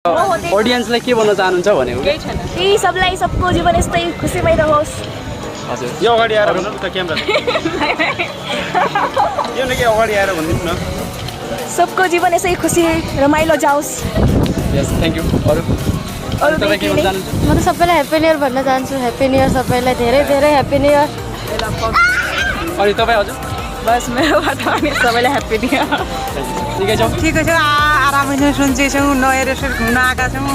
ऑडियन्सलाई के भन्न चाहनुहुन्छ भनेको यी सबलाई सबको जीवन यस्तै खुसीमय रहोस्। हजुर यो अगाडि आएर भन्नु त क्यामेरा यो नै के अगाडि आएर भनिदिनु न सबको जीवन यसै खुसी रमाइलो जाओस्। यस थ्यांक यू अरु तपाईं के भन्न चाहनुहुन्छ म त सबैलाई ह्यापी न्यू इयर भन्न चाहन्छु। ह्यापी न्यू इयर सबैलाई धेरै धेरै ह्यापी न्यू इयर। अनि तपाईं हजुर बस मेरोबाट पनि सबैलाई ह्यापी न्यू इयर। ठिकै छ आरामै सुन्छौँ नयाँ रेस्टुरेन्ट घुम्न आएका छौँ।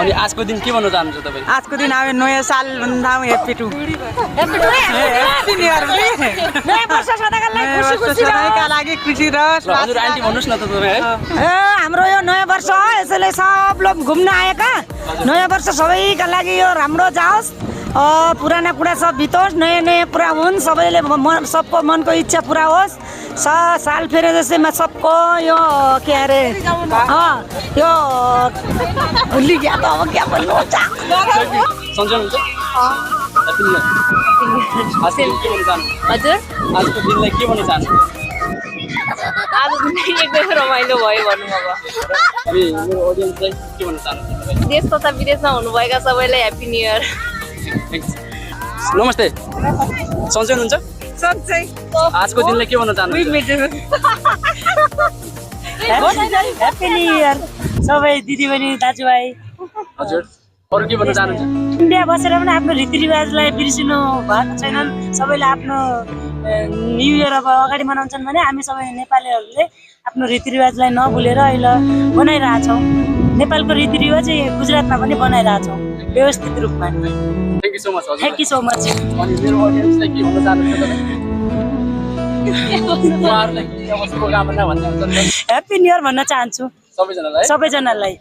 अनि आजको दिन के भन्न चाहनुहुन्छ तपाईँ आजको दिन अब नयाँ साल भन्दा happy to happy new year नयाँ वर्ष सदाका लागि खुसी रहोस्। हजुर आन्टी भन्नुहोस् न त तपाईँ है हाम्रो यो नयाँ वर्ष हो, यसैले सब लोग घुम्न आएका नयाँ वर्ष सबैका लागि यो राम्रो जाओस्। पुराना कुरा सब बितोस्, नयाँ नयाँ पुरा हुन्, सबैले सबको मनको इच्छा पुरा होस्। साल फेरे जसैमा सबको यो के अरे यो भुलि गया त अब क्या भन्नु हुन्छ। सन्चै हुन्छ ह्यापी न्यू इयर। आजको दिन के भन्न चाहनुहुन्छ हजुर आजको दिनलाई के भन्न चाहनुहुन्छ आज दिन एकदमै रमाइलो भयो भनौँ। अब अनि मेरो ऑडियन्सलाई के भन्न चाहनुहुन्छ तपाईँ देश तथा विदेशमा हुनुभएका सबैलाई ह्यापी न्यू इयर। नमस्ते सन्चै हुनुहुन्छ सन्चै आजको दिनलाई के भन्न चाहनुहुन्छ ह्याप्पी न्यू इयर सबै दिदीबहिनी दाजुभाइ। हजुर अरु के भन्न चाहनुहुन्छ इन्डिया बसेर पनि आफ्नो रीतिरिवाजलाई बिर्सिनु भएको छैनन्। सबैले आफ्नो न्यू इयर अब अगाडि मनाउँछन् भने हामी सबै नेपालीहरूले आफ्नो रीतिरिवाजलाई नभुलेर अहिले बनाइरहेछौँ। नेपालको रीतिरिवाज गुजरातमा पनि बनाइरहेछौँ व्यवस्थित रूपमा। Thank you so much thank you so much. अनि मेरो ऑडियन्सलाई के भन्न चाहनुहुन्छ तपाईँ उहाँहरूलाई के शुभकामना भन्ने हुन्छ ह्याप्पी न्यू इयर भन्न चाहन्छु सबैजनालाई सबैजनालाई।